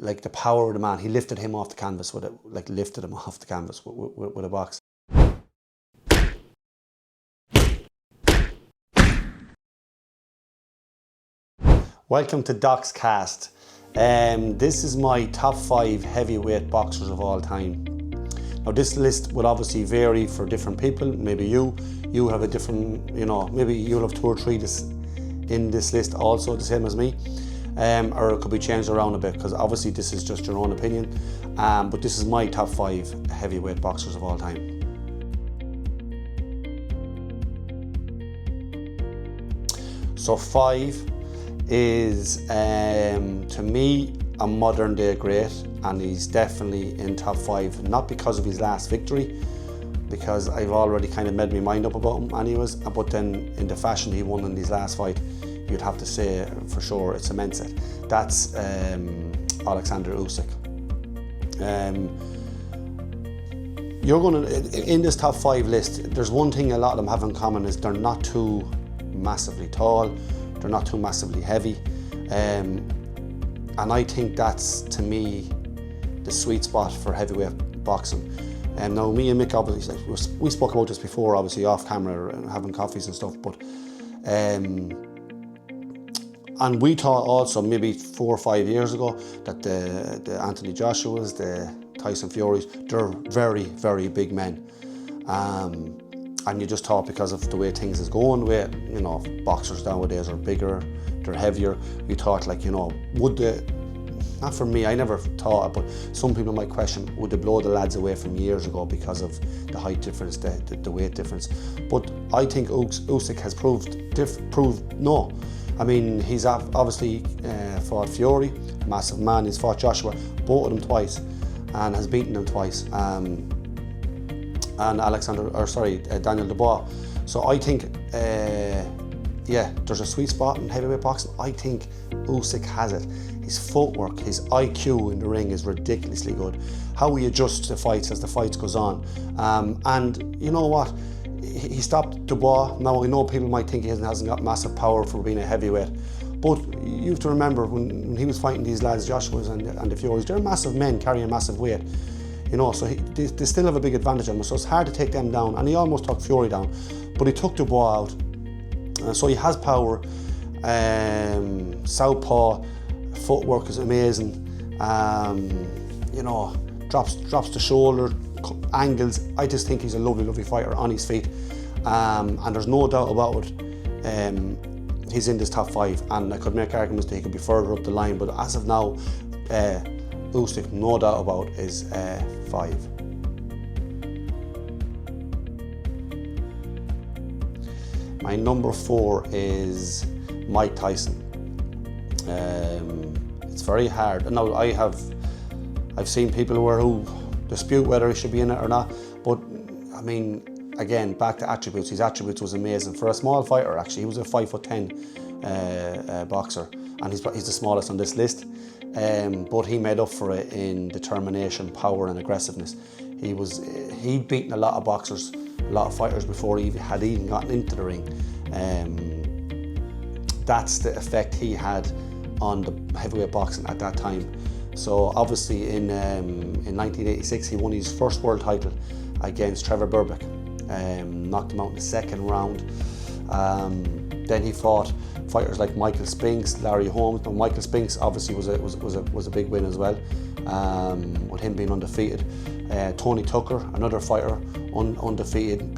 like the power of the man. He lifted him off the canvas with it, like lifted him off the canvas with a box. Welcome to Doc's Cast. This is my top 5 heavyweight boxers of all time. Now this list will obviously vary for different people. Maybe you have a different, maybe you'll have 2 or 3 in this list also, the same as me. Or it could be changed around a bit, because obviously this is just your own opinion. But this is my top 5 heavyweight boxers of all time. So 5 is, to me, a modern day great, and he's definitely in top 5, not because of his last victory, because I've already kind of made my mind up about him anyways, but then in the fashion he won in his last fight, you'd have to say for sure it cements it. That's Alexander Usyk. You're going to, in this top 5 list, there's one thing a lot of them have in common, is they're not too massively tall, they're not too massively heavy, and I think that's, to me, the sweet spot for heavyweight boxing. Now me and Mick, obviously, we spoke about this before, obviously off camera and having coffees and stuff, but and we thought also maybe 4 or 5 years ago that the Anthony Joshuas, the Tyson Furies, they're very, very big men. And you just thought, because of the way things is going, boxers nowadays are bigger, they're heavier. You thought, like, would they, not for me, I never thought it, but some people might question, would they blow the lads away from years ago because of the height difference, the weight difference? But I think Usyk has proved no. I mean, he's obviously fought Fury, massive man. He's fought Joshua, both of them twice, and has beaten them twice. And Daniel Dubois. So I think, there's a sweet spot in heavyweight boxing. I think Usyk has it. His footwork, his IQ in the ring is ridiculously good. How he adjusts to fights as the fights goes on. And you know what? He stopped Dubois. Now I know people might think he hasn't got massive power for being a heavyweight, but you have to remember when he was fighting these lads, Joshua's and the Furies, they're massive men carrying massive weight. So they still have a big advantage on him, so it's hard to take them down, and he almost took Fury down, but he took Dubois out. So he has power, southpaw, footwork is amazing, drops the shoulder, angles. I just think he's a lovely, lovely fighter on his feet, and there's no doubt about it, he's in this top 5, and I could make arguments that he could be further up the line, but as of now, Usyk, no doubt about, is 5. My number 4 is Mike Tyson. It's very hard. Now I've seen people who dispute whether he should be in it or not, but I mean, again, back to attributes. His attributes was amazing for a small fighter. Actually, he was a 5'10" boxer, and he's the smallest on this list. But he made up for it in determination, power, and aggressiveness. He'd beaten a lot of boxers, a lot of fighters before he had even gotten into the ring. That's the effect he had on the heavyweight boxing at that time. So obviously in 1986 he won his first world title against Trevor Berbick, knocked him out in the 2nd round. Then he fought fighters like Michael Spinks, Larry Holmes. But Michael Spinks obviously was a big win as well, with him being undefeated. Tony Tucker, another fighter, undefeated,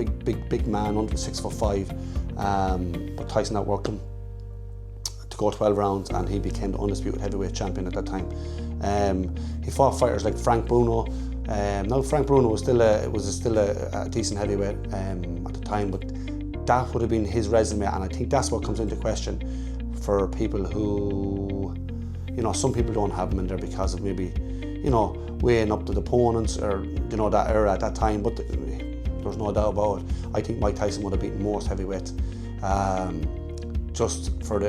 big man, under 6'5", but Tyson outworked him to go 12 rounds, and he became the undisputed heavyweight champion at that time. He fought fighters like Frank Bruno. Now Frank Bruno was still a decent heavyweight at the time, but that would have been his resume, and I think that's what comes into question for people who, some people don't have him in there because of maybe, weighing up to the opponents, or that era at that time. But there's no doubt about it. I think Mike Tyson would have beaten most heavyweights, just for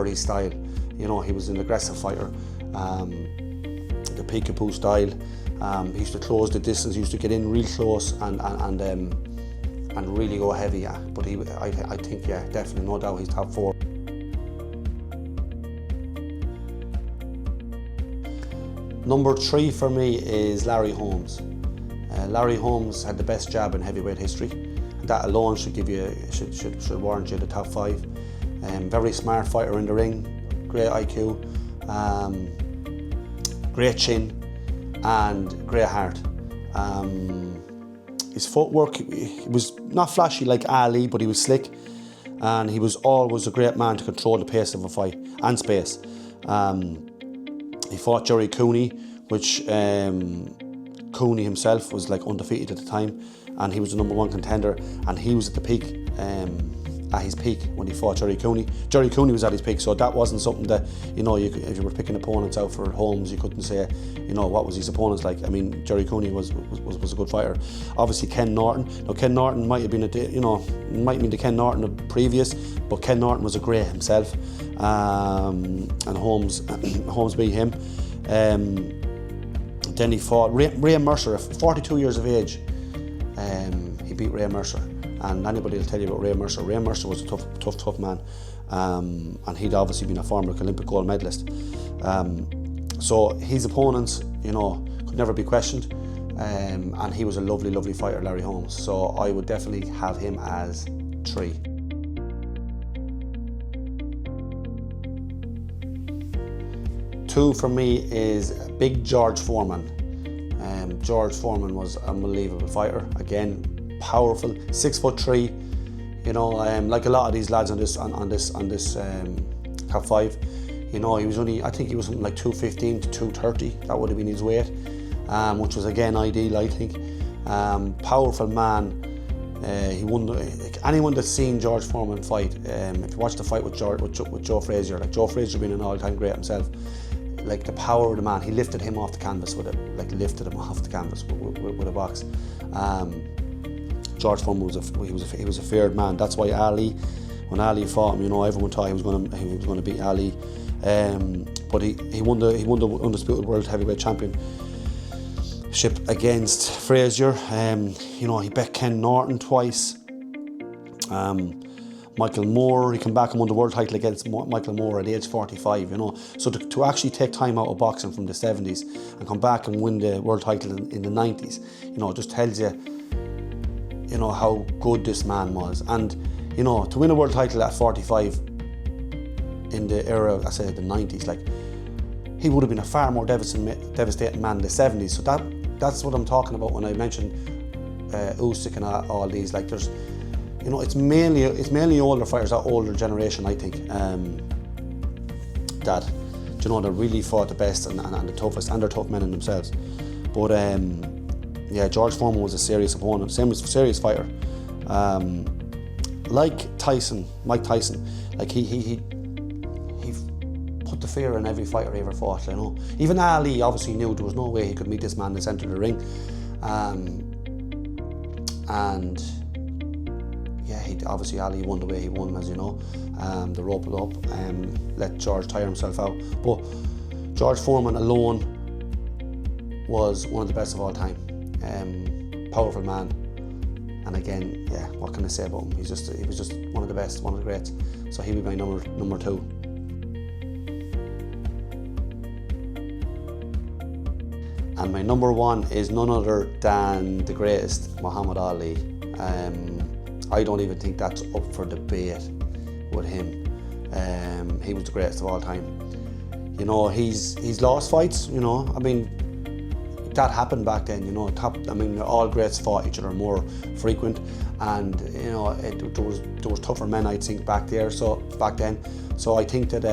his style. He was an aggressive fighter, the peekaboo style. He used to close the distance. He used to get in real close and really go heavy. But I think, definitely, no doubt, he's top 4. Number 3 for me is Larry Holmes. Larry Holmes had the best jab in heavyweight history. That alone should give you, should warrant you the top 5. Very smart fighter in the ring, great IQ, great chin, and great heart. His footwork, he was not flashy like Ali, but he was slick, and he was always a great man to control the pace of a fight and space. He fought Jerry Cooney, which Cooney himself was like undefeated at the time, and he was the number 1 contender, and he was at the peak, at his peak when he fought Jerry Cooney. Jerry Cooney was at his peak, so that wasn't something that, you know, if you were picking opponents out for Holmes, you couldn't say, you know, what was his opponents like. I mean, Jerry Cooney was a good fighter. Obviously, Ken Norton. Now, Ken Norton might have been might mean the Ken Norton of previous, but Ken Norton was a great himself, and Holmes beat him. Then he fought Ray Mercer at 42 years of age. He beat Ray Mercer, and anybody will tell you about Ray Mercer. Ray Mercer was a tough man, and he'd obviously been a former Olympic gold medalist. So his opponents, you know, could never be questioned, and he was a lovely fighter, Larry Holmes. So I would definitely have him as 3. Two for me is Big George Foreman. George Foreman was an unbelievable fighter. Again, powerful, 6'3". You know, like a lot of these lads on this top 5. You know, he was only, I think he was something like 215 to 230. That would have been his weight, which was again ideal, I think. Powerful man. He won. Anyone that's seen George Foreman fight, if you watch the fight with Joe Frazier, like Joe Frazier being an all-time great himself. Like the power of the man, he lifted him off the canvas with a box. George Foreman was a feared man. That's why Ali, when Ali fought him, you know, everyone thought he was going to beat Ali. But he won the undisputed world heavyweight championship against Frazier. You know, he bet Ken Norton twice. Michael Moore, he came back and won the world title against Michael Moore at age 45, you know. So to actually take time out of boxing from the 70s and come back and win the world title in the 90s, you know, it just tells you, you know, how good this man was. And, you know, to win a world title at 45 in the era, I say the 90s, like, he would have been a far more devastating man in the 70s. So that's what I'm talking about when I mentioned Usyk and all these. Like, there's, you know, it's mainly older fighters, that older generation, I think, that, you know, they really fought the best and the toughest, and they're tough men in themselves. But yeah, George Foreman was a serious opponent, serious fighter. Like Mike Tyson, like he put the fear in every fighter he ever fought. You know, even Ali obviously knew there was no way he could meet this man in the centre of the ring, and yeah, obviously Ali won the way he won, as you know. The rope it up and let George tire himself out. But George Foreman alone was one of the best of all time. Powerful man, and again, yeah, what can I say about him? He was just one of the best, one of the greats. So he would be my number 2. And my number 1 is none other than the greatest, Muhammad Ali. I don't even think that's up for debate with him. He was the greatest of all time. You know, he's lost fights, you know. I mean, that happened back then, you know. All greats fought each other more frequent, and you know, there was tougher men, I think, back then. So I think that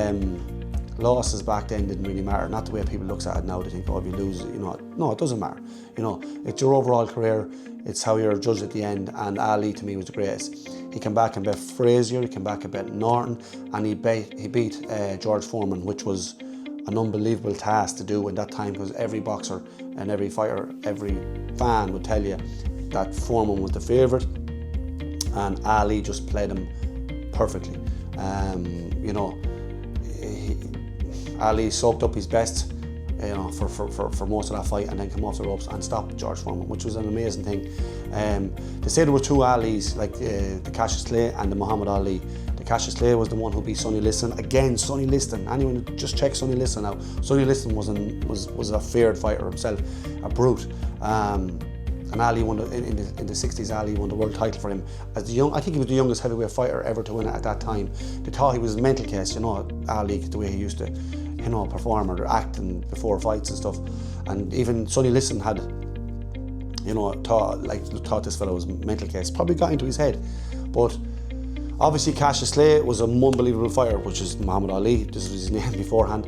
losses back then didn't really matter. Not the way people look at it now. They think, oh, if you lose, you know, no, it doesn't matter. You know, it's your overall career. It's how you're judged at the end. And Ali, to me, was the greatest. He came back and beat Frazier. He came back and beat Norton, and he beat George Foreman, which was an unbelievable task to do in that time, because every boxer and every fighter, every fan would tell you that Foreman was the favourite, and Ali just played him perfectly. You know, Ali soaked up his best, you know, for most of that fight, and then came off the ropes and stopped George Foreman, which was an amazing thing. They say there were 2 Alis, like the Cassius Clay and the Muhammad Ali. The Cassius Clay was the one who beat Sonny Liston. Again, Sonny Liston. Anyone just check Sonny Liston out. Sonny Liston was a feared fighter himself, a brute. And Ali won in the 60s. Ali won the world title for him as I think he was the youngest heavyweight fighter ever to win it at that time. They thought he was a mental case, Ali, the way he used to, perform or act before fights and stuff. And even Sonny Liston had, thought this fellow was a mental case. Probably got into his head, but obviously Cassius Clay was an unbelievable fighter, which is Muhammad Ali. This was his name beforehand.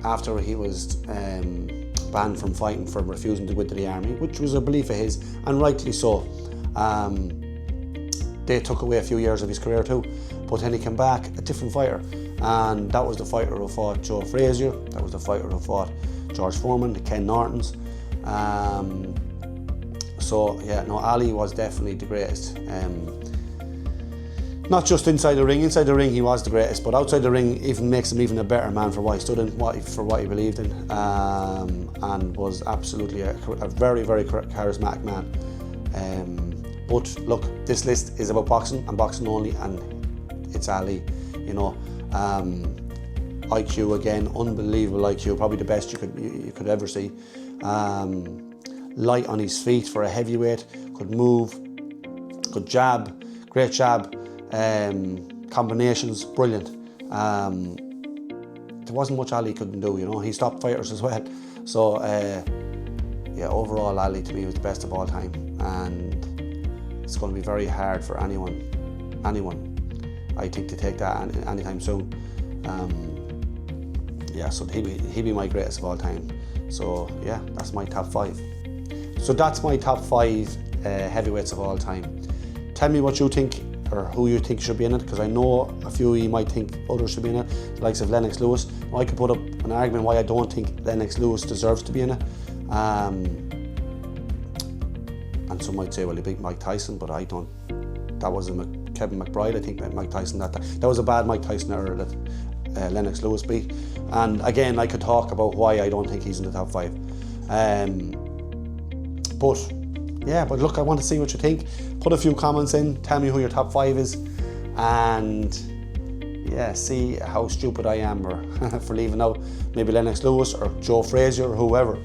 After he was banned from fighting for refusing to go into the army, which was a belief of his, and rightly so. They took away a few years of his career too, but then he came back a different fighter, and that was the fighter who fought Joe Frazier, that was the fighter who fought George Foreman, the Ken Nortons. Ali was definitely the greatest. Not just inside the ring he was the greatest, but outside the ring even makes him even a better man for what he stood in, for what he believed in, and was absolutely a very, very charismatic man. But look, this list is about boxing and boxing only, and it's Ali, IQ again, unbelievable IQ, probably the best you could ever see. Light on his feet for a heavyweight, could move, good jab, great jab. Combinations, brilliant. There wasn't much Ali couldn't do, he stopped fighters as well. So overall Ali to me was the best of all time, and it's going to be very hard for anyone I think to take that anytime soon. So he'd be my greatest of all time. So yeah, that's my top 5. So that's my top 5 heavyweights of all time. Tell me what you think, or who you think should be in it, because I know a few of you might think others should be in it, the likes of Lennox Lewis. I could put up an argument why I don't think Lennox Lewis deserves to be in it. And some might say, well, he beat Mike Tyson, but I don't. That was Kevin McBride, I think, Mike Tyson. That was a bad Mike Tyson error that Lennox Lewis beat. And again, I could talk about why I don't think he's in the top 5. But look, I want to see what you think. Put a few comments in, tell me who your top 5 is, and see how stupid I am or for leaving out maybe Lennox Lewis or Joe Frazier or whoever.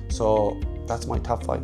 So that's my top 5.